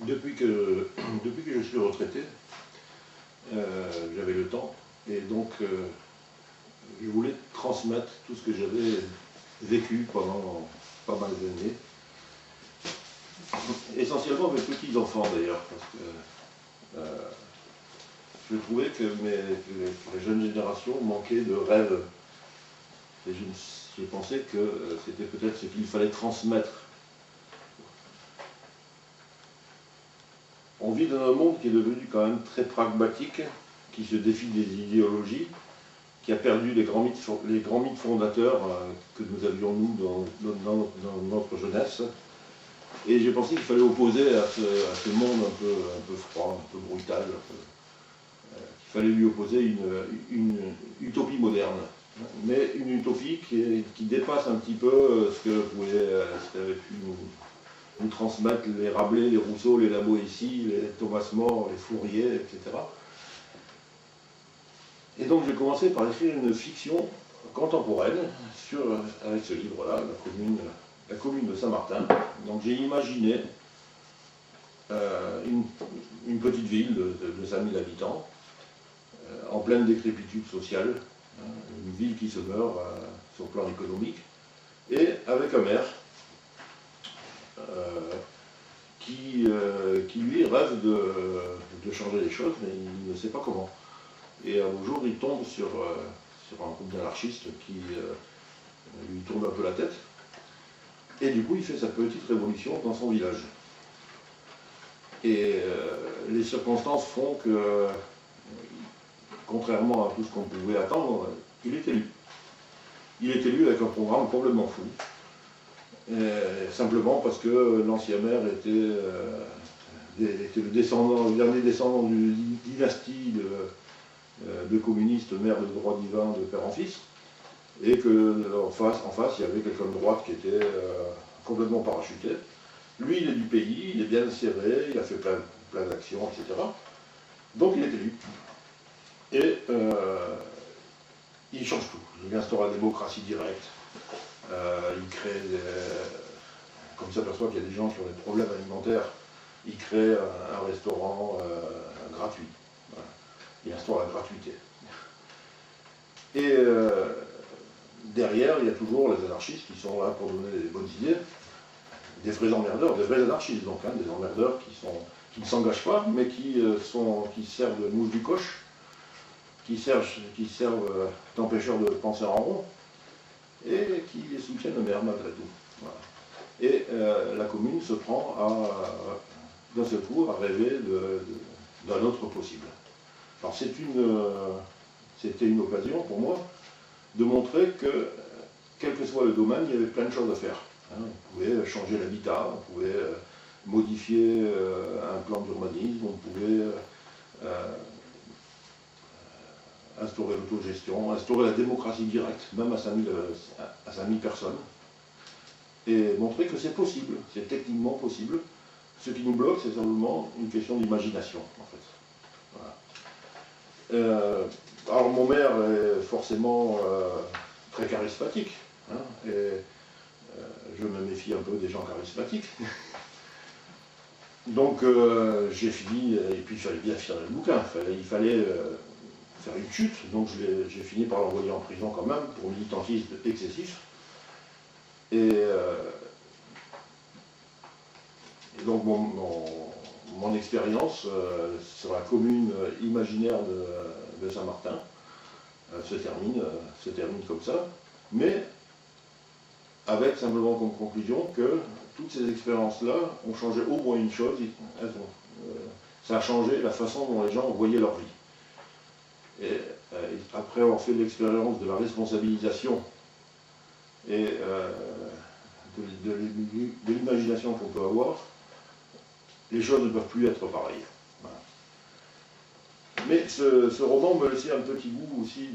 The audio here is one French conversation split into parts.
depuis que je suis retraité, j'avais le temps, et donc je voulais transmettre tout ce que j'avais vécu pendant pas mal d'années, essentiellement mes petits-enfants d'ailleurs, parce que je trouvais que les jeunes générations manquaient de rêves, et j'ai pensé que c'était peut-être ce qu'il fallait transmettre. On vit dans un monde qui est devenu quand même très pragmatique, qui se défie des idéologies, qui a perdu les grands mythes fondateurs que nous avions, nous, dans notre jeunesse. Et j'ai pensé qu'il fallait opposer à ce monde un peu froid, un peu brutal, qu'il fallait lui opposer une utopie moderne. Mais une utopie qui dépasse un petit peu ce qu'avaient pu nous transmettre les Rabelais, les Rousseau, les La Boétie, les Thomas More, les Fourier, etc. Et donc j'ai commencé par écrire une fiction contemporaine avec ce livre-là, la commune de Saint-Martin. Donc j'ai imaginé une petite ville de 5000 habitants, en pleine décrépitude sociale, une ville qui se meurt sur le plan économique, et avec un maire qui lui rêve de changer les choses, mais il ne sait pas comment. Et un jour, il tombe sur un groupe d'anarchistes qui lui tourne un peu la tête, et du coup, il fait sa petite révolution dans son village. Et les circonstances font que, contrairement à tout ce qu'on pouvait attendre, il est élu. Il est élu avec un programme complètement fou. Simplement parce que l'ancien maire était le dernier descendant d'une dynastie de communistes, maires de droit divin de père en fils, et qu'en face, il y avait quelqu'un de droite qui était complètement parachuté. Lui, il est du pays, il est bien serré, il a fait plein d'actions, etc. Donc il est élu. Et il change tout. Il instaure la démocratie directe. Il crée comme il s'aperçoit qu'il y a des gens qui ont des problèmes alimentaires, il crée un restaurant gratuit. Voilà. Il instaure la gratuité. Et derrière, il y a toujours les anarchistes qui sont là pour donner des bonnes idées, des vrais emmerdeurs, des vrais anarchistes, donc, des emmerdeurs qui ne s'engagent pas, mais qui servent de mouche du coche, qui servent d'empêcheurs de penser en rond, et qui soutiennent le maire malgré tout. Voilà. Et la commune se prend d'un seul coup à rêver d'un autre possible. Alors c'était une occasion pour moi de montrer que, quel que soit le domaine, il y avait plein de choses à faire. On pouvait changer l'habitat, on pouvait modifier un plan d'urbanisme, on pouvait instaurer l'autogestion, instaurer la démocratie directe, même à 5000 personnes, et montrer que c'est possible, c'est techniquement possible. Ce qui nous bloque, c'est simplement une question d'imagination, en fait. Voilà. Alors mon maire est forcément très charismatique, et je me méfie un peu des gens charismatiques. Donc j'ai fini, et puis il fallait bien finir le bouquin, il fallait faire une chute, donc j'ai fini par l'envoyer en prison quand même pour militantisme excessif. Et donc mon expérience sur la commune imaginaire de Saint-Martin se termine comme ça, mais avec simplement comme conclusion que toutes ces expériences-là ont changé au moins une chose, ça a changé la façon dont les gens voyaient leur vie. Et après avoir fait l'expérience de la responsabilisation et de l'imagination qu'on peut avoir, les choses ne peuvent plus être pareilles. Voilà. Mais ce roman me laissait un petit goût aussi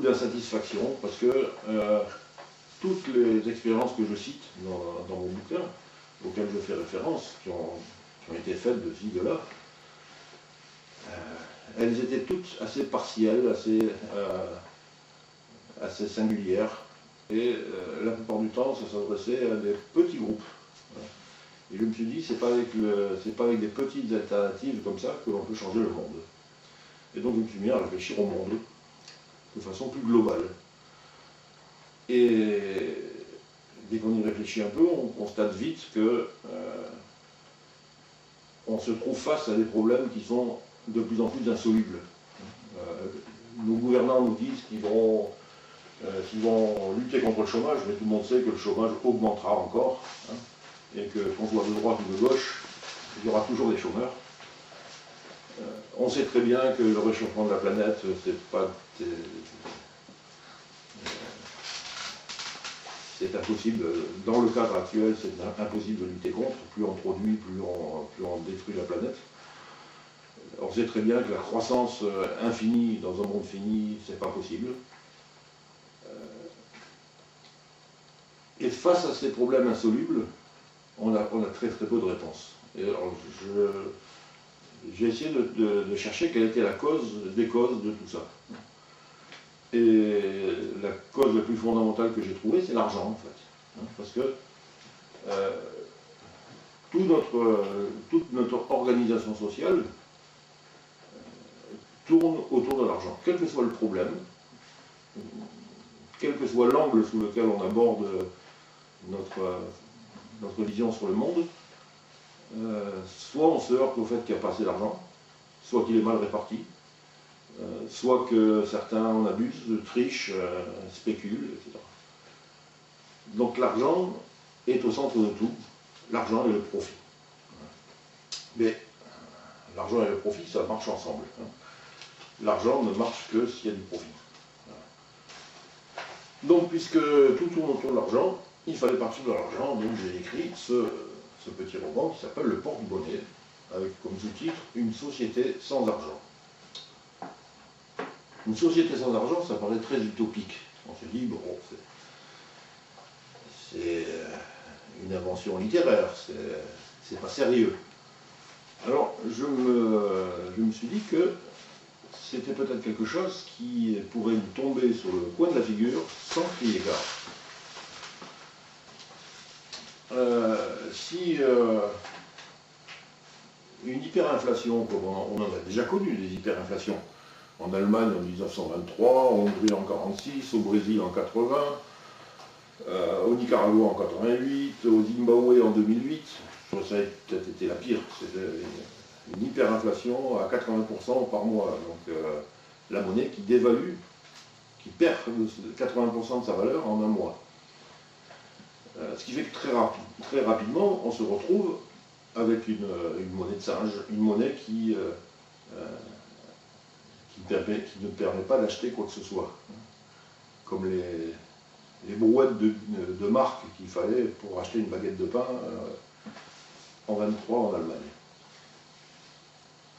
d'insatisfaction, parce que toutes les expériences que je cite dans mon bouquin, auxquelles je fais référence, qui ont été faites de ci, de là, elles étaient toutes assez partielles, assez singulières, Et la plupart du temps, ça s'adressait à des petits groupes. Et je me suis dit, c'est pas avec des petites alternatives comme ça que l'on peut changer le monde. Et donc je me suis mis à réfléchir au monde de façon plus globale. Et dès qu'on y réfléchit un peu, on constate vite que on se trouve face à des problèmes qui sont de plus en plus insolubles. Nos gouvernants nous disent qu'ils vont lutter contre le chômage, mais tout le monde sait que le chômage augmentera encore, hein, et que qu'on soit de droite ou de gauche, il y aura toujours des chômeurs. On sait très bien que le réchauffement de la planète, c'est impossible. Dans le cadre actuel, c'est impossible de lutter contre. Plus on produit, plus on détruit la planète. On sait très bien que la croissance infinie dans un monde fini, c'est pas possible. Et face à ces problèmes insolubles, on a très très peu de réponses. Et alors, j'ai essayé de chercher quelle était la cause des causes de tout ça. Et la cause la plus fondamentale que j'ai trouvée, c'est l'argent, en fait. Parce que toute notre organisation sociale tourne autour de l'argent. Quel que soit le problème, quel que soit l'angle sous lequel on aborde notre vision sur le monde, soit on se heurte au fait qu'il n'y a pas assez d'argent, soit qu'il est mal réparti, soit que certains en abusent, trichent, spéculent, etc. Donc l'argent est au centre de tout, l'argent et le profit. Mais l'argent et le profit, ça marche ensemble. L'argent ne marche que s'il y a du profit. Donc puisque tout tourne autour de l'argent, il fallait partir de l'argent, donc j'ai écrit ce petit roman qui s'appelle Le Porte-Bonnet, avec comme sous-titre « Une société sans argent ». Une société sans argent, ça paraît très utopique. On se dit, bon, c'est une invention littéraire, c'est pas sérieux. Alors, je me suis dit que c'était peut-être quelque chose qui pourrait nous tomber sur le coin de la figure sans crier gare. Si une hyperinflation, comme on en a déjà connu des hyperinflations, en Allemagne en 1923, en Hongrie en 1946, au Brésil en 1980, au Nicaragua en 1988, au Zimbabwe en 2008, ça a peut-être été la pire, c'était une hyperinflation à 80% par mois, donc la monnaie qui dévalue, qui perd 80% de sa valeur en un mois. Ce qui fait que très rapidement, on se retrouve avec une monnaie de singe, une monnaie qui ne permet pas d'acheter quoi que ce soit. Comme les brouettes de marque qu'il fallait pour acheter une baguette de pain en 1923 en Allemagne.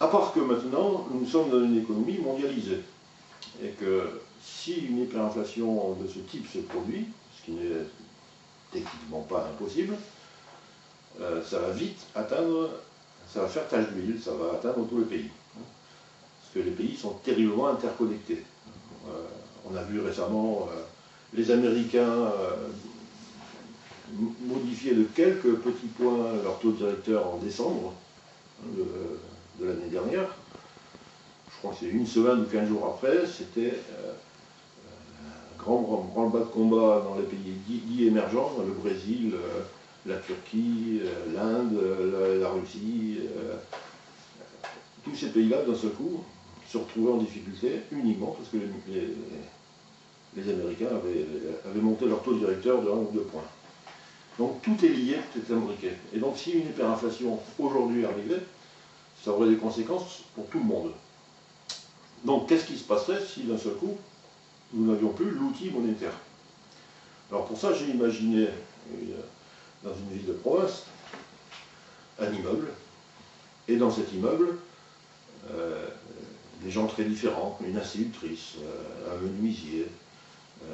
À part que maintenant, nous sommes dans une économie mondialisée. Et que si une hyperinflation de ce type se produit, ce qui n'est techniquement pas impossible, ça va vite atteindre, ça va faire tache d'huile, ça va atteindre tous les pays. Parce que les pays sont terriblement interconnectés. On a vu récemment les Américains modifier de quelques petits points leur taux directeur en décembre de l'année dernière. Je crois que c'est une semaine ou 15 jours après, c'était un grand bas de combat dans les pays dits émergents, le Brésil, la Turquie, l'Inde, la Russie. Tous ces pays-là, d'un seul coup, se retrouvaient en difficulté uniquement parce que les Américains avaient monté leur taux directeur de 1 ou 2 points. Donc tout est lié, tout est imbriqué. Et donc si une hyperinflation aujourd'hui arrivait, ça aurait des conséquences pour tout le monde. Donc qu'est-ce qui se passerait si d'un seul coup, nous n'avions plus l'outil monétaire? Alors pour ça, j'ai imaginé, dans une ville de province, un immeuble, et dans cet immeuble, des gens très différents, une institutrice, un menuisier,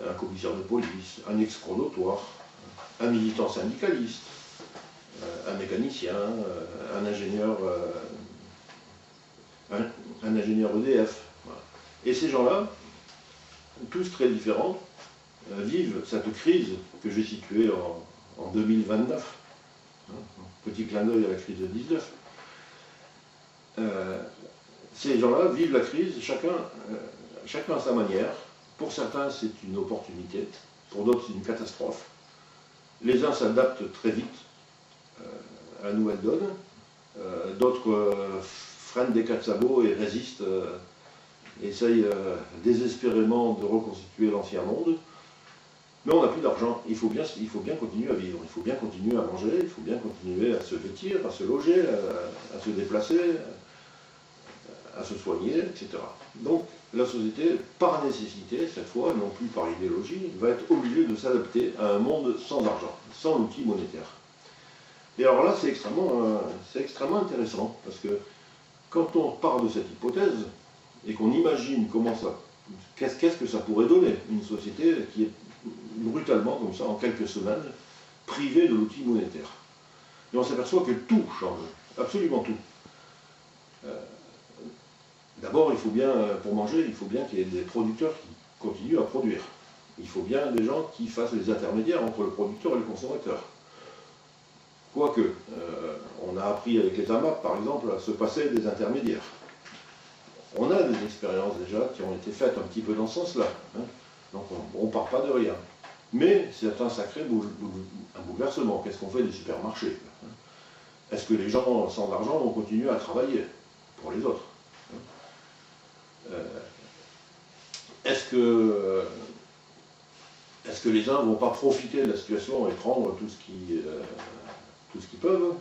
un commissaire de police, un ex-chronotoire, un militant syndicaliste, un mécanicien, un ingénieur EDF. Voilà. Et ces gens-là, tous très différents, vivent cette crise que j'ai située en 2029. Petit clin d'œil à la crise de 19. Ces gens-là vivent la crise, chacun à sa manière. Pour certains, c'est une opportunité, pour d'autres, c'est une catastrophe. Les uns s'adaptent très vite à la nouvelle donne, d'autres freinent des quatre sabots et résistent, essayent désespérément de reconstituer l'ancien monde. Mais on n'a plus d'argent, il faut bien continuer à vivre, il faut bien continuer à manger, il faut bien continuer à se vêtir, à se loger, à se déplacer, à se soigner, etc. Donc la société, par nécessité, cette fois, non plus par idéologie, va être obligée de s'adapter à un monde sans argent, sans outil monétaire. Et alors là, c'est extrêmement intéressant, parce que quand on part de cette hypothèse, et qu'on imagine comment ça, qu'est-ce que ça pourrait donner, une société qui est brutalement, comme ça, en quelques semaines, privée de l'outil monétaire. Et on s'aperçoit que tout change, absolument tout. D'abord, il faut bien, pour manger, il faut bien qu'il y ait des producteurs qui continuent à produire. Il faut bien des gens qui fassent les intermédiaires entre le producteur et le consommateur. Quoique, on a appris avec les AMAP, par exemple, à se passer des intermédiaires. On a des expériences déjà qui ont été faites un petit peu dans ce sens-là. Hein. Donc on ne part pas de rien. Mais c'est un sacré bouleversement. Qu'est-ce qu'on fait des supermarchés? Est-ce que les gens sans argent vont continuer à travailler pour les autres? Est-ce que les uns ne vont pas profiter de la situation et prendre tout ce qu'ils peuvent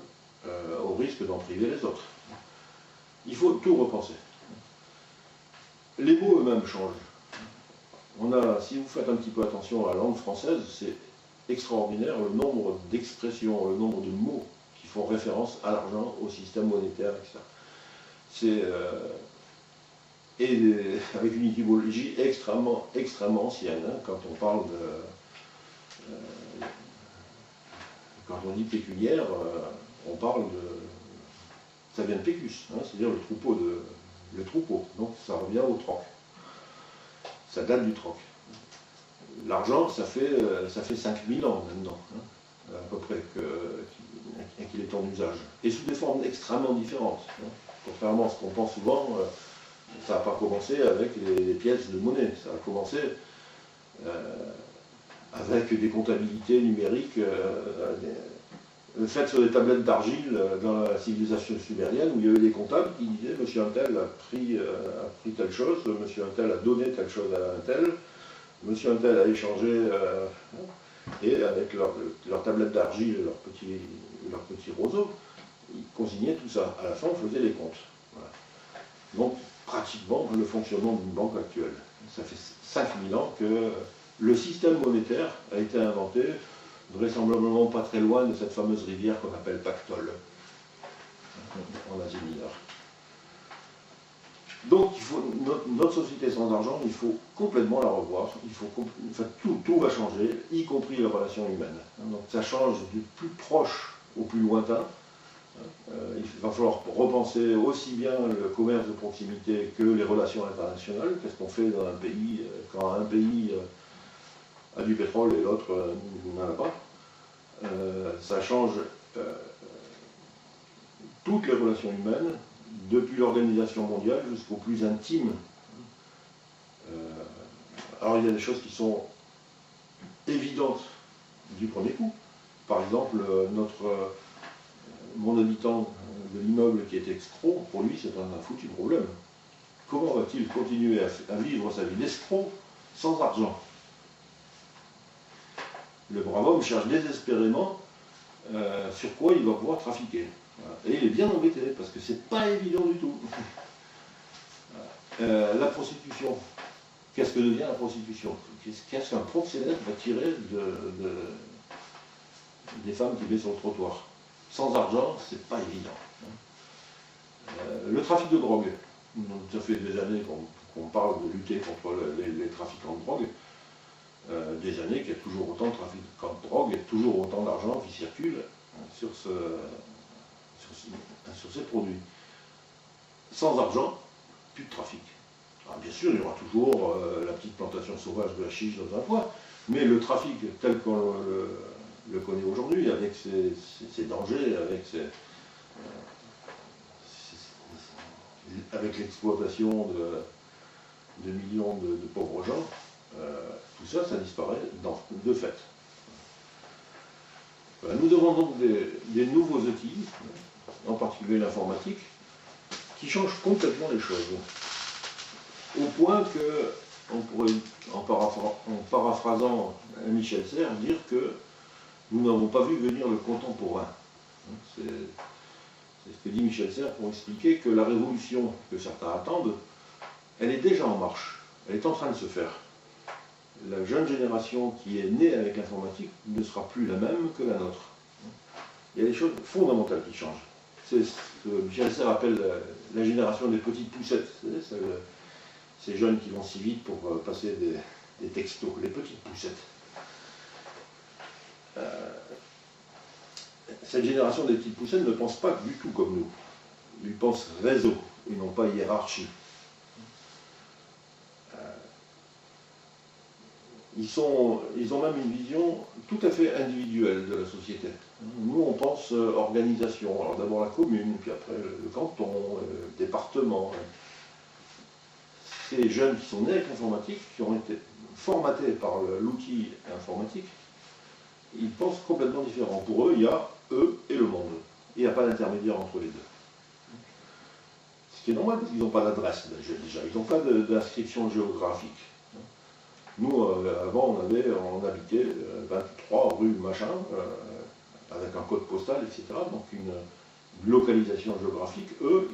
au risque d'en priver les autres? Il faut tout repenser. Les mots eux-mêmes changent. Si vous faites un petit peu attention à la langue française, c'est extraordinaire le nombre d'expressions, le nombre de mots qui font référence à l'argent, au système monétaire, etc. Et avec une étymologie extrêmement ancienne. Hein, quand on parle quand on dit pécuniaire, on parle ça vient de pécus, hein, c'est-à-dire le troupeau. Donc ça revient au troc. Ça date du troc. L'argent, ça fait 5000 ans maintenant, hein, à peu près, qu'il est en usage. Et sous des formes extrêmement différentes. Hein. Contrairement à ce qu'on pense souvent, ça n'a pas commencé avec les pièces de monnaie. Ça a commencé avec des comptabilités numériques faites sur des tablettes d'argile dans la civilisation sumérienne, où il y avait des comptables qui disaient « Monsieur Untel a pris telle chose, Monsieur Untel a donné telle chose à Untel, Monsieur Untel a échangé... et avec leur tablette d'argile et leur petit roseau, ils consignaient tout ça. À la fin, on faisait les comptes. Voilà. Donc, pratiquement, le fonctionnement d'une banque actuelle. Ça fait 5000 ans que le système monétaire a été inventé, vraisemblablement pas très loin de cette fameuse rivière qu'on appelle Pactole, en Asie mineure. Donc, notre société sans argent, il faut complètement la revoir. Tout va changer, y compris les relations humaines. Donc, ça change du plus proche au plus lointain. Il va falloir repenser aussi bien le commerce de proximité que les relations internationales. Qu'est-ce qu'on fait dans un pays quand un pays a du pétrole et l'autre n'en a pas? Ça change toutes les relations humaines, depuis l'organisation mondiale jusqu'au plus intime. Alors il y a des choses qui sont évidentes du premier coup. Par exemple, mon habitant de l'immeuble qui est escroc, pour lui c'est un foutu problème. Comment va-t-il continuer à vivre sa vie d'escroc sans argent? Le brave homme cherche désespérément sur quoi il va pouvoir trafiquer. Voilà. Et il est bien embêté, parce que c'est pas évident du tout. La prostitution. Qu'est-ce que devient la prostitution? Qu'est-ce qu'un proxénète va tirer des femmes qui vivent sur le trottoir? Sans argent, c'est pas évident. Le trafic de drogue. Ça fait des années qu'on parle de lutter contre les trafiquants de drogue. Des années qu'il y a toujours autant de trafiquants de drogue, il y a toujours autant d'argent qui circule sur ces produits. Sans argent, plus de trafic. Alors bien sûr, il y aura toujours la petite plantation sauvage de la chiche dans un coin, Mais le trafic tel qu'on le connaît aujourd'hui, avec ses dangers, avec l'exploitation de millions de pauvres gens, tout ça, ça disparaît de fait. Nous avons donc des nouveaux outils, en particulier l'informatique, qui changent complètement les choses. Au point que, on pourrait, en paraphrasant Michel Serres, dire que nous n'avons pas vu venir le contemporain. C'est ce que dit Michel Serres pour expliquer que la révolution que certains attendent, elle est déjà en marche, elle est en train de se faire. La jeune génération qui est née avec l'informatique ne sera plus la même que la nôtre. Il y a des choses fondamentales qui changent. C'est ce que Michel Serres appelle la génération des petites poussettes. Ces jeunes qui vont si vite pour passer des textos, les petites poussettes. Cette génération des petites poussettes ne pense pas du tout comme nous. Ils pensent réseau, et non pas hiérarchie. Ils ont même une vision tout à fait individuelle de la société. Nous, on pense organisation. Alors d'abord la commune, puis après le canton, le département. Ces jeunes qui sont nés avec l'informatique, qui ont été formatés par l'outil informatique, ils pensent complètement différent. Pour eux, il y a eux et le monde. Il n'y a pas d'intermédiaire entre les deux. Ce qui est normal, parce qu'ils n'ont pas d'adresse déjà. Ils n'ont pas d'inscription géographique. Nous, avant, on habitait 23 rue machin, avec un code postal, etc. Donc une localisation géographique. Eux,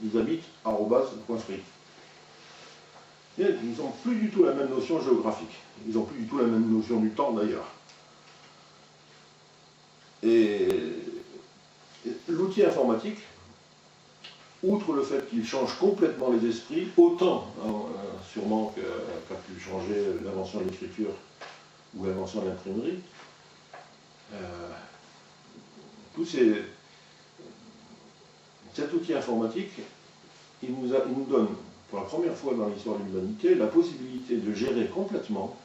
ils habitent @.free. Ils n'ont plus du tout la même notion géographique. Ils n'ont plus du tout la même notion du temps, d'ailleurs. Et l'outil informatique, outre le fait qu'il change complètement les esprits, autant sûrement qu'a pu changer l'invention de l'écriture ou l'invention de l'imprimerie, cet outil informatique, il nous donne, pour la première fois dans l'histoire de l'humanité, la possibilité de gérer complètement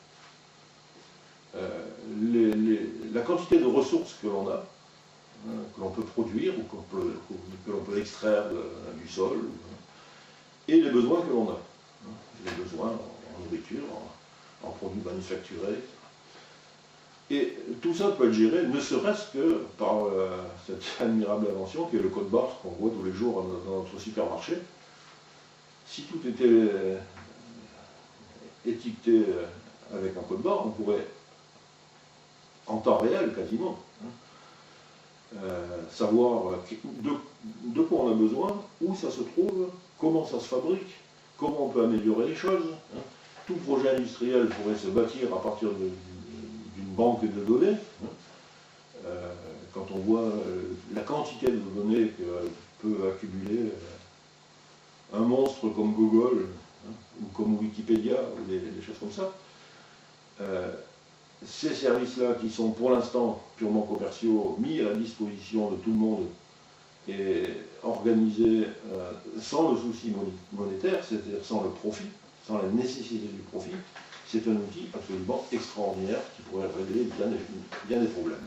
la quantité de ressources que l'on a, que l'on peut produire ou que l'on peut extraire du sol, et les besoins que l'on a. Les besoins en nourriture, en produits manufacturés. Et tout ça peut être géré, ne serait-ce que par cette admirable invention qui est le code barre qu'on voit tous les jours dans notre supermarché. Si tout était étiqueté avec un code barre, on pourrait, en temps réel quasiment, savoir de quoi on a besoin, où ça se trouve, comment ça se fabrique, comment on peut améliorer les choses. Tout projet industriel pourrait se bâtir à partir d'une banque de données. Quand on voit la quantité de données que peut accumuler un monstre comme Google, ou comme Wikipédia, ou des choses comme ça, ces services-là qui sont pour l'instant purement commerciaux, mis à la disposition de tout le monde et organisés sans le souci monétaire, c'est-à-dire sans le profit, sans la nécessité du profit, c'est un outil absolument extraordinaire qui pourrait régler bien des problèmes.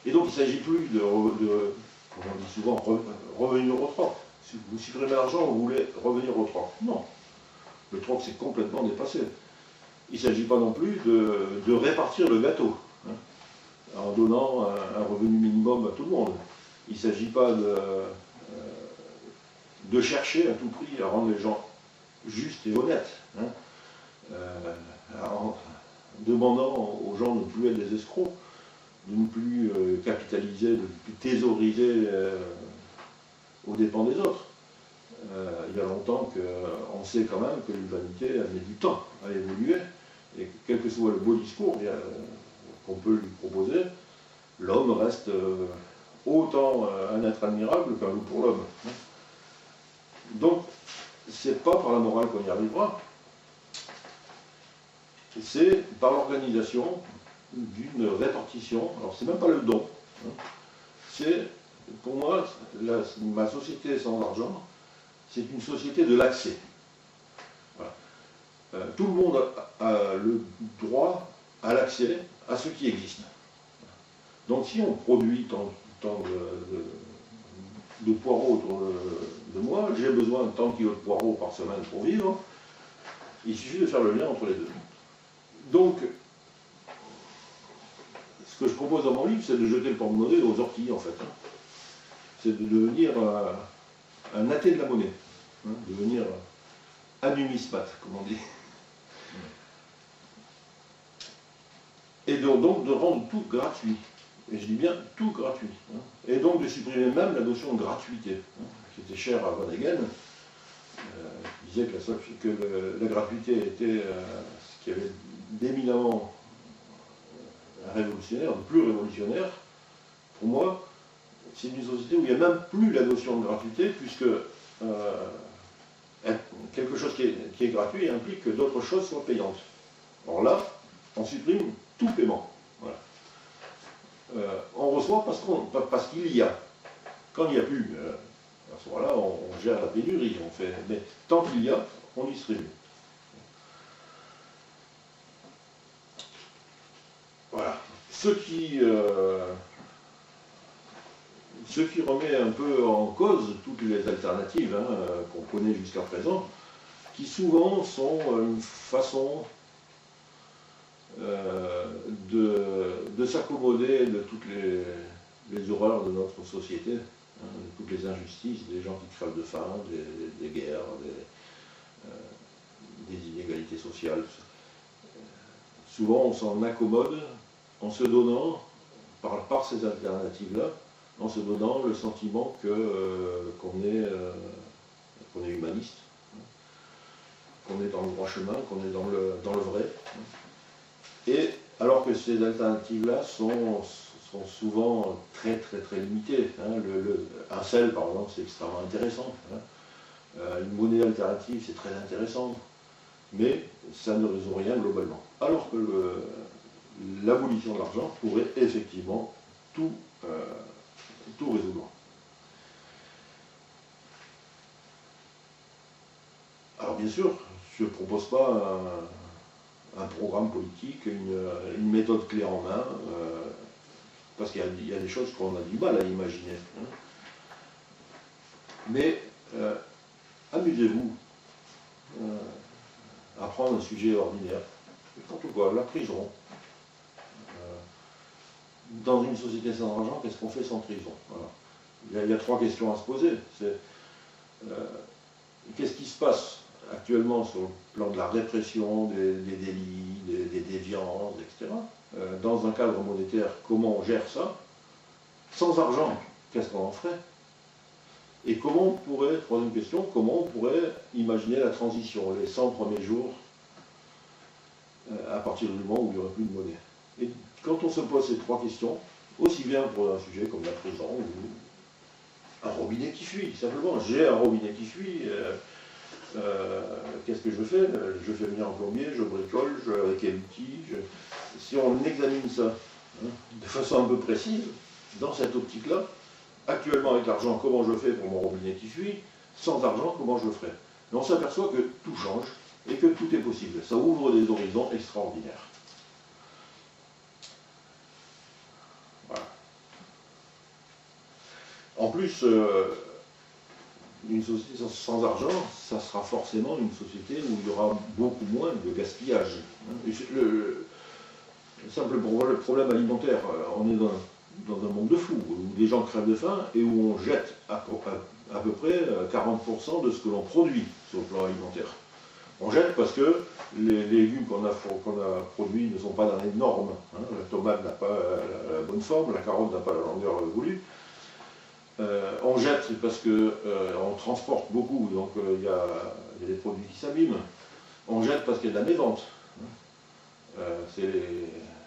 Et donc il ne s'agit plus de, comme on dit souvent, revenir au troc. Si vous supprimez l'argent, vous voulez revenir au troc. Non. Le troc, c'est complètement dépassé. Il ne s'agit pas non plus de répartir le gâteau, en donnant un revenu minimum à tout le monde. Il ne s'agit pas de chercher à tout prix à rendre les gens justes et honnêtes, en demandant aux gens de ne plus être des escrocs, de ne plus capitaliser, de ne plus thésauriser aux dépens des autres. Il y a longtemps qu'on sait quand même que l'humanité a mis du temps à évoluer, et quel que soit le beau discours qu'on peut lui proposer, l'homme reste autant un être admirable qu'un loup pour l'homme. Donc, c'est pas par la morale qu'on y arrivera, c'est par l'organisation d'une répartition. Alors, c'est même pas le don. C'est, pour moi, ma société sans argent, c'est une société de l'accès. Voilà. Tout le monde a le droit à l'accès à ce qui existe. Donc si on produit tant de poireaux autour de moi, j'ai besoin de tant de kilos de poireaux par semaine pour vivre, il suffit de faire le lien entre les deux. Donc, ce que je propose dans mon livre, c'est de jeter le porte-monnaie aux orties, en fait. C'est de devenir un athée de la monnaie, devenir un numismate, comme on dit. Et donc de rendre tout gratuit. Et je dis bien tout gratuit. Et donc de supprimer même la notion de gratuité, qui était chère à Van Hegen. Il disait que la gratuité était ce qui avait d'éminemment révolutionnaire, de plus révolutionnaire. Pour moi, c'est une société où il n'y a même plus la notion de gratuité, puisque quelque chose qui est gratuit implique que d'autres choses soient payantes. Or là, on supprime tout paiement. Voilà. On reçoit parce qu'il y a. Quand il n'y a plus, à ce moment-là, on gère la pénurie. Mais tant qu'il y a, on distribue. Voilà. Ce qui remet un peu en cause toutes les alternatives qu'on connaît jusqu'à présent, qui souvent sont une façon de s'accommoder de toutes les horreurs de notre société, de toutes les injustices, des gens qui crèvent de faim, des guerres, des inégalités sociales. Souvent on s'en accommode en se donnant, par ces alternatives-là, en se donnant le sentiment qu'on est humaniste, qu'on est dans le droit chemin, qu'on est dans le vrai. Et alors que ces alternatives-là sont souvent très limitées. Un sel, par exemple, c'est extrêmement intéressant. Une monnaie alternative, c'est très intéressant. Mais ça ne résout rien globalement. Alors que l'abolition de l'argent pourrait effectivement tout résoudre. Alors bien sûr, je ne propose pas un programme politique, une méthode clé en main, parce qu'il y a des choses qu'on a du mal à imaginer. Mais amusez-vous à prendre un sujet ordinaire, n'importe quoi, la prison. Dans une société sans argent, qu'est-ce qu'on fait sans prison? Voilà. Il y a 3 questions à se poser. Qu'est-ce qui se passe actuellement sur le plan de la répression des délits, des déviances, etc. Dans un cadre monétaire, comment on gère ça? Sans argent, qu'est-ce qu'on en ferait? Et comment on pourrait, troisième question, comment on pourrait imaginer la transition, les 100 premiers jours, à partir du moment où il n'y aurait plus de monnaie? Et quand on se pose ces 3 questions, aussi bien pour un sujet comme la prison, ou un robinet qui fuit, simplement, j'ai un robinet qui fuit, qu'est-ce que je fais? Je fais venir un plombier, je bricole, avec quel outil, si on examine ça de façon un peu précise, dans cette optique-là, actuellement avec l'argent, comment je fais pour mon robinet qui fuit? Sans argent, comment je le ferai? Et on s'aperçoit que tout change et que tout est possible. Ça ouvre des horizons extraordinaires. Voilà. En plus, une société sans argent, ça sera forcément une société où il y aura beaucoup moins de gaspillage. Le simple problème alimentaire, on est dans un monde de fou, où les gens crèvent de faim et où on jette à peu près 40% de ce que l'on produit sur le plan alimentaire. On jette parce que les légumes qu'on a produits ne sont pas dans les normes. La tomate n'a pas la bonne forme, la carotte n'a pas la longueur voulue. On jette parce qu'on transporte beaucoup, donc il y a des produits qui s'abîment. On jette parce qu'il y a de la mévente. C'est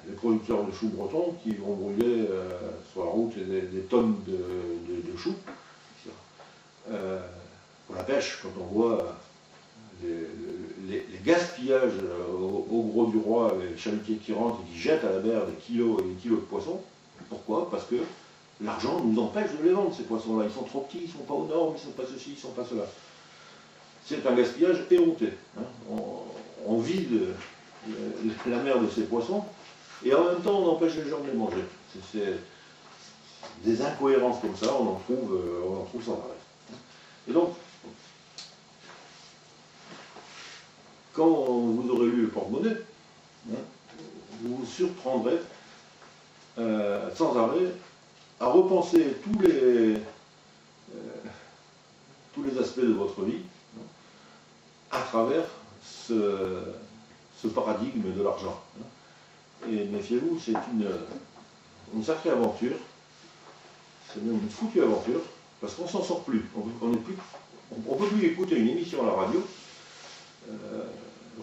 les producteurs de choux bretons qui vont brûler sur la route des tonnes de choux. Pour la pêche, quand on voit les gaspillages au gros du roi, les chalutiers qui rentrent et qui jettent à la mer des kilos et des kilos de poissons. Pourquoi? Parce que l'argent nous empêche de les vendre, ces poissons-là. Ils sont trop petits, ils ne sont pas aux normes, ils ne sont pas ceci, ils ne sont pas cela. C'est un gaspillage éhonté. On vide la mer de ces poissons et en même temps on empêche les gens de les manger. C'est des incohérences comme ça, on en trouve sans arrêt. Et donc, quand vous aurez lu le porte-monnaie, vous vous surprendrez sans arrêt à repenser tous les aspects de votre vie à travers ce paradigme de l'argent. Et méfiez-vous, c'est une sacrée aventure, c'est même une foutue aventure, parce qu'on s'en sort plus. On peut plus écouter une émission à la radio,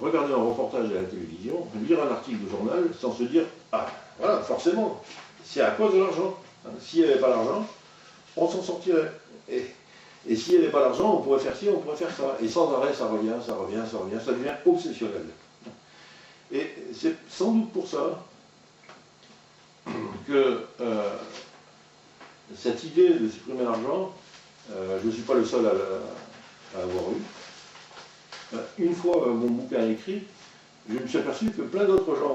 regarder un reportage à la télévision, lire un article de journal sans se dire « Ah, voilà, forcément, c'est à cause de l'argent. S'il n'y avait pas l'argent, on s'en sortirait. Et s'il n'y avait pas l'argent, on pourrait faire ci, on pourrait faire ça. » Et sans arrêt, ça revient, ça revient, ça revient, ça devient obsessionnel. Et c'est sans doute pour ça que cette idée de supprimer l'argent, je ne suis pas le seul à avoir eu. Une fois mon bouquin écrit, je me suis aperçu que plein d'autres gens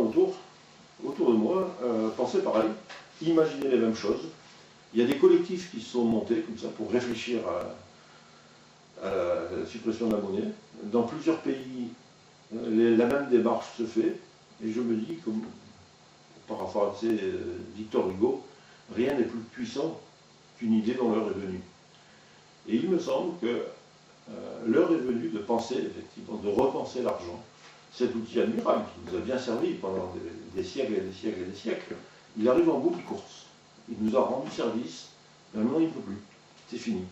autour de moi pensaient pareil, imaginaient les mêmes choses. Il y a des collectifs qui se sont montés comme ça pour réfléchir à la suppression de la monnaie. Dans plusieurs pays, la même démarche se fait, et je me dis, comme par rapport à Victor Hugo, rien n'est plus puissant qu'une idée dont l'heure est venue. Et il me semble que l'heure est venue de penser, effectivement, de repenser l'argent. Cet outil admirable qui nous a bien servi pendant des siècles et des siècles et des siècles, il arrive en bout de course. Il nous a rendu service, mais maintenant il ne peut plus. C'est fini.